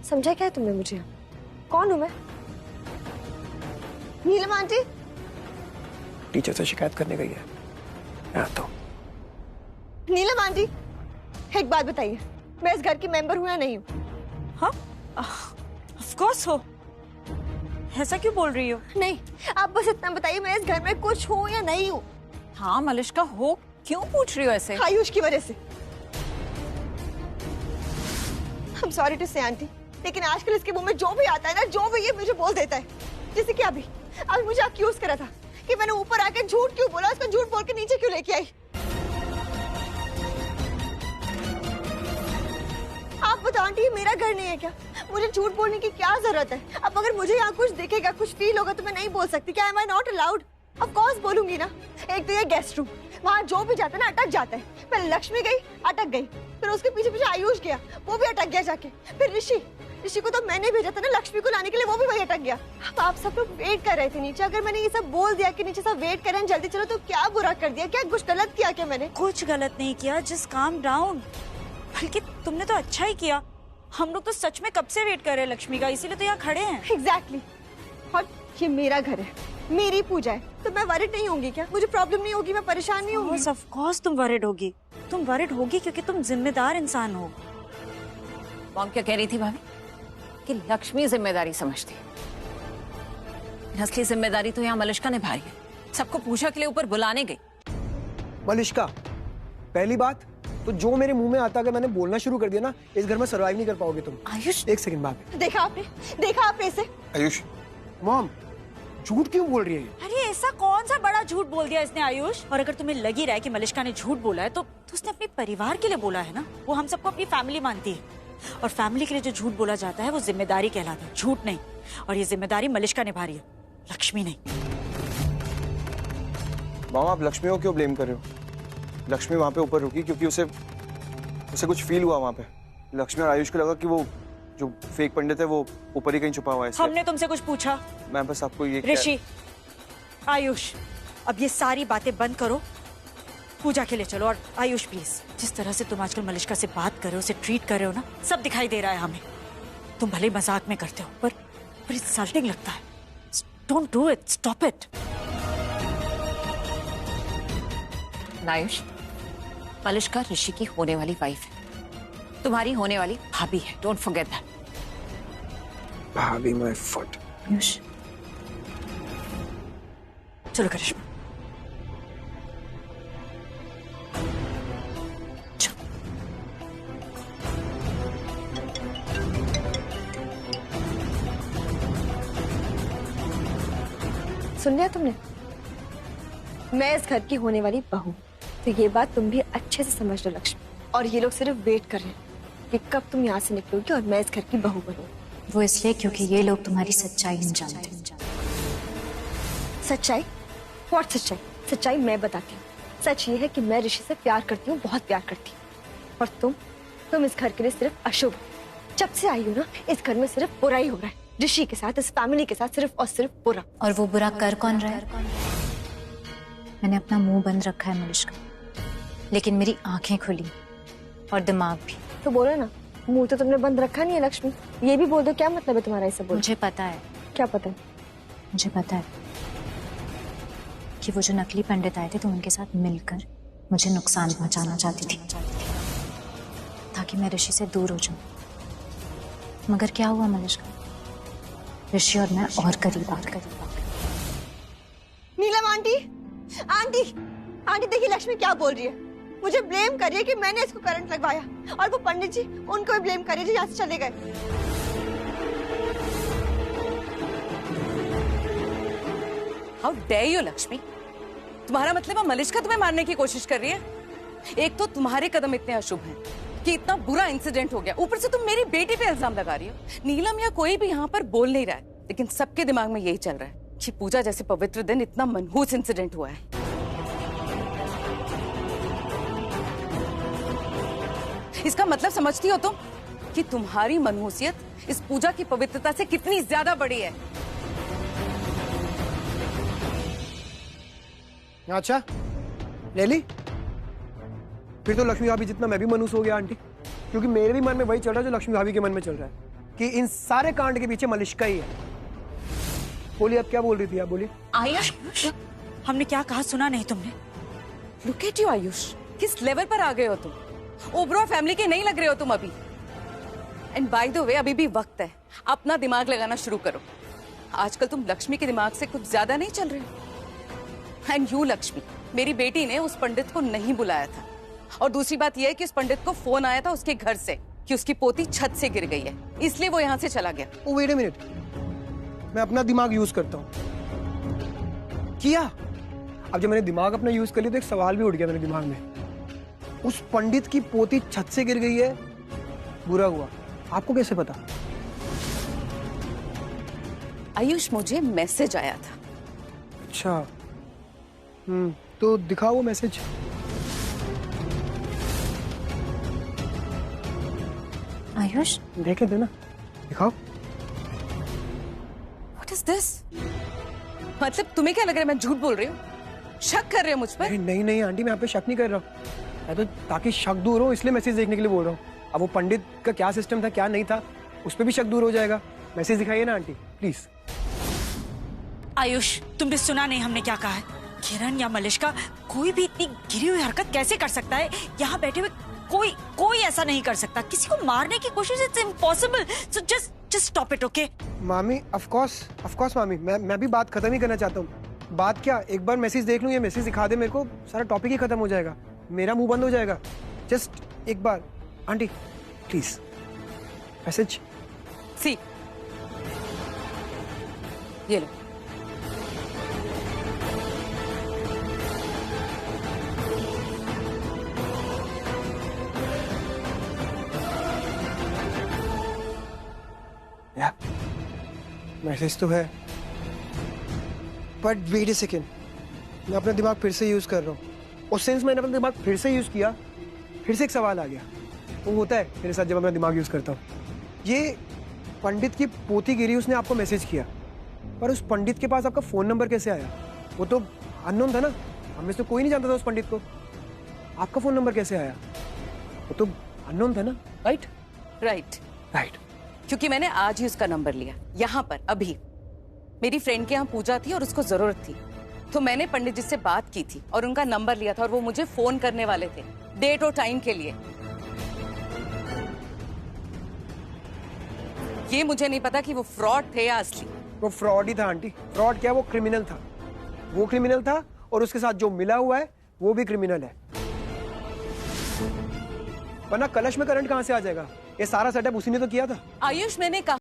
समझा क्या है तुमने मुझे? कौन हूं मैं? नीलम आंटी टीचर से शिकायत करने गई है। यहाँ तो नीलम आंटी, एक बात बताइए, मैं इस घर की मेंबर हूं या नहीं हूं? हाँ, ऑफ कोर्स हो। ऐसा क्यों बोल रही हो? नहीं, आप बस इतना बताइए, मैं इस घर में कुछ हूं या नहीं हूं? हाँ मलिश्का, हो। क्यों पूछ रही हो ऐसे? आयुष की वजह से। I'm sorry to say aunty, लेकिन आजकल इसके मुंह में जो भी आता है ना, जो भी ये मुझे बोल देता है। जैसे कि अभी मुझे अक्यूज करा था कि मैंने ऊपर आके झूठ क्यों बोला, उसको झूठ बोल के नीचे क्यों लेके आई। आप बताओ आंटी, ये मेरा घर नहीं है क्या? मुझे झूठ बोलने की क्या जरूरत है? अब अगर मुझे यहाँ कुछ दिखेगा, कुछ फील होगा तो मैं नहीं बोल सकती क्या? Am I not allowed? Of course बोलूंगी ना। एक तो ये गेस्ट रूम, वहाँ जो भी जाता है ना अटक जाता है। पहले लक्ष्मी गई, अटक गई, फिर उसके पीछे पीछे आयुष गया, वो भी अटक गया जाके। फिर ऋषि को तो मैंने भेजा था ना लक्ष्मी को लाने के लिए, वो भी वही अटक गया। आप सब लोग वेट कर रहे थे नीचे, अगर मैंने ये सब बोल दिया कि नीचे सब वेट करें जल्दी चलो, तो क्या बुरा कर दिया? क्या कुछ गलत किया क्या मैंने? कुछ गलत नहीं किया, जस्ट काम डाउन। बल्कि तुमने तो अच्छा ही किया। हम लोग तो सच में कब से वेट कर रहे हैं लक्ष्मी का, इसीलिए तो यहाँ खड़े हैं। एग्जैक्टली। और ये मेरा घर है, मेरी पूजा है, तो मैं वरिड नहीं होंगी क्या? मुझे प्रॉब्लम नहीं होगी, मैं परेशान नहीं होंगी? ऑफ कोर्स तुम वरिड होगी। तुम वरिड होगी क्योंकि तुम जिम्मेदार इंसान हो। मॉम क्या कह रही थी भाभी? कि लक्ष्मी जिम्मेदारी समझती है। असली जिम्मेदारी तो यहाँ मलिश्का निभा रही है। सबको पूजा के लिए ऊपर बुलाने गई। मलिश्का, पहली बात तो जो मेरे मुंह में आता, अगर मैंने बोलना शुरू कर दिया ना, इस घर में सरवाइव नहीं कर पाओगे तुम। आयुष, एक सेकंड बात। देखा आपने इसे? आयुष, मॉम झूठ क्यों बोल रही है ये? अरे ऐसा कौन सा बड़ा झूठ बोल दिया इसने आयुष? और अगर तुम्हें लग ही रहा है कि मलिश्का ने झूठ बोला है तो उसने अपने परिवार के लिए बोला है ना। वो हम सबको अपनी फैमिली मानती है, और फैमिली के लिए जो झूठ बोला जाता है वो जिम्मेदारी कहलाता है, झूठ नहीं। और ये जिम्मेदारी मलिश्का निभा रही है, लक्ष्मी नहीं। मामा, आप लक्ष्मी को क्यों ब्लेम कर रहे हो? लक्ष्मी वहाँ पे ऊपर रुकी क्योंकि उसे कुछ फील हुआ वहाँ पे। लक्ष्मी और आयुष को लगा कि वो जो फेक पंडित है वो ऊपर ही कहीं छुपा हुआ है। हमने तुमसे कुछ पूछा? मैं बस आपको ये ऋषि, आयुष, अब ये सारी बातें बंद करो, पूजा के लिए चलो। और आयुष प्लीज, जिस तरह से तुम आजकल मलिश्का से बात कर रहे हो, उसे ट्रीट कर रहे हो ना, सब दिखाई दे रहा है हमें। तुम भले मजाक में करते हो पर इंसल्टिंग लगता है। Don't do it, stop it. Ayush, Malishka Rishi की होने वाली वाइफ है, तुम्हारी होने वाली भाभी है। Don't forget that. भाभी माय फुट। आयुष चलो करिश्मा, सुन लिया तुमने? मैं इस घर की होने वाली बहू, तो ये बात तुम भी अच्छे से समझ लो लक्ष्मी। और ये लोग सिर्फ वेट कर रहे हैं कि कब तुम यहाँ से निकलोगी और मैं इस घर की बहू बनूंगी। वो इसलिए क्योंकि ये लोग तुम्हारी सच्चाई नहीं जानते। सच्चाई? व्हाट सच्चाई? सच्चाई मैं बताती हूँ। सच ये है कि मैं ऋषि से प्यार करती हूँ, बहुत प्यार करती हूँ। और तुम इस घर के लिए सिर्फ अशुभ। जब से आई हो ना, इस घर में सिर्फ बुरा ही हो रहा है। ऋषि के साथ, इस फैमिली के साथ सिर्फ और सिर्फ बुरा। और वो बुरा कर कौन रहा है? मैंने अपना मुंह बंद रखा है मलिश्का, लेकिन मेरी आंखें खुली और दिमाग भी। तो बोलो ना, मुंह तो तुमने बंद रखा नहीं है लक्ष्मी। ये भी बोल दो, क्या मतलब है तुम्हारा इसे बोल? मुझे पता है। क्या पता है? मुझे पता है कि वो जो नकली पंडित आए थे, तुम उनके साथ मिलकर मुझे नुकसान पहुंचाना चाहती थी, ताकि मैं ऋषि से दूर हो जाऊं। मगर क्या हुआ मलिश्का? ऋषि और मैं और करीब आ गए। नीलम आंटी, आंटी, आंटी देखिए लक्ष्मी क्या बोल रही है। मुझे ब्लेम कर रही है कि मैंने इसको करंट लगवाया, और वो पंडित जी उनको भी ब्लेम कर रही है जो यहाँ से चले गए। How dare you Lakshmi? तुम्हारा मतलब है मलिश्का तुम्हें मारने की कोशिश कर रही है? एक तो तुम्हारे कदम इतने अशुभ हैं कि इतना बुरा इंसिडेंट हो गया, ऊपर से तुम मेरी बेटी पे इल्जाम लगा रही हो। नीलम या कोई भी यहाँ पर बोल नहीं रहा है, लेकिन सबके दिमाग में यही चल रहा है कि पूजा जैसे पवित्र दिन इतना मनहूस इंसिडेंट हुआ है। इसका मतलब समझती हो तुम कि तुम्हारी मनहूसियत इस पूजा की पवित्रता से कितनी ज्यादा बड़ी है? अच्छा ले ली? फिर तो लक्ष्मी भाभी जितना मैं भी मनहूस हो गया आंटी, क्योंकि मेरे भी मन में वही चल रहा है जो लक्ष्मी भाभी के मन में चल रहा है। कि इन सारे कांड के पीछे मलिष्का ही है। बोलिए, अब क्या बोल रही थी आप? बोलिए। आयुष, हमने क्या कहा सुना नहीं तुमने? लुक एट यू आयुष, किस लेवल पर आ गए हो तुम। ओबरॉय फैमिली के नहीं लग रहे हो तुम अभी। एंड बाय द वे, अभी भी वक्त है, अपना दिमाग लगाना शुरू करो। आजकल तुम लक्ष्मी के दिमाग से कुछ ज्यादा नहीं चल रहे हो। एंड यू लक्ष्मी, मेरी बेटी ने उस पंडित को नहीं बुलाया था, और दूसरी बात यह है कि उस पंडित को फोन आया था उसके घर से कि उसकी पोती छत से गिर गई है, इसलिए वो यहाँ से चला गया। ओ वेट अ मिनट, मैं अपना दिमाग यूज करता हूँ। किया। अब जब मैंने दिमाग अपना यूज कर लिया तो एक सवाल भी उठ गया मेरे दिमाग में। उस पंडित की पोती छत से गिर गई है, बुरा हुआ, आपको कैसे पता? आयुष, मुझे मैसेज आया था। अच्छा, तो दिखाओ वो मैसेज। आयुष, देख लेते ना, दिखाओ। What is this? मतलब तुम्हें क्या लग रहा है मैं झूठ बोल रही हूँ? शक कर रहे हो मुझ पर? नहीं नहीं आंटी, मैं आप पे शक नहीं कर रहा हूँ। मैं तो ताकि शक दूर हो इसलिए मैसेज देखने के लिए बोल रहा हूँ। अब वो पंडित का क्या सिस्टम था, क्या नहीं था, उस पर भी शक दूर हो जाएगा। मैसेज दिखाइए ना आंटी, प्लीज। आयुष, तुमने सुना नहीं हमने क्या कहा है? किरण या मलिष्का, कोई भी इतनी गिरी हुई हरकत कैसे कर सकता है? यहाँ बैठे हुए कोई ऐसा नहीं कर सकता। किसी को मारने की कोशिश, it's impossible. So just stop it, okay? मामी, ऑफ कोर्स मामी, मैं भी बात खत्म ही करना चाहता हूँ। बात क्या, एक बार मैसेज देख लूँ, ये मैसेज दिखा दे मेरे को, सारा टॉपिक ही खत्म हो जाएगा, मेरा मुंह बंद हो जाएगा। जस्ट एक बार आंटी, प्लीज मैसेज। सी, ये लो। मैसेज तो है, बट वेट अ सेकेंड, मैं अपना दिमाग फिर से यूज कर रहा हूँ। और सिंस मैंने अपना दिमाग फिर से यूज किया, फिर से एक सवाल आ गया। वो होता है मेरे साथ जब मैं अपना दिमाग यूज करता हूँ। ये पंडित की पोती गिरी, उसने आपको मैसेज किया, पर उस पंडित के पास आपका फोन नंबर कैसे आया? वो तो अननोन था ना, हमें तो कोई नहीं जानता था उस पंडित को। आपका फोन नंबर कैसे आया? वो तो अननोन था ना, राइट? राइट, क्योंकि मैंने आज ही उसका नंबर लिया, यहाँ पर अभी। मेरी फ्रेंड के यहाँ पूजा थी और उसको जरूरत थी, तो मैंने पंडित जी से बात की थी और उनका नंबर लिया था, और वो मुझे फोन करने वाले थे डेट और टाइम के लिए। ये मुझे नहीं पता कि वो फ्रॉड थे या असली। वो फ्रॉड ही था आंटी। फ्रॉड क्या, वो क्रिमिनल था। वो क्रिमिनल था और उसके साथ जो मिला हुआ है वो भी क्रिमिनल है। वरना कलश में करंट कहां से आ जाएगा? ये सारा सेटअप उसी ने तो किया था। आयुष, मैंने कहा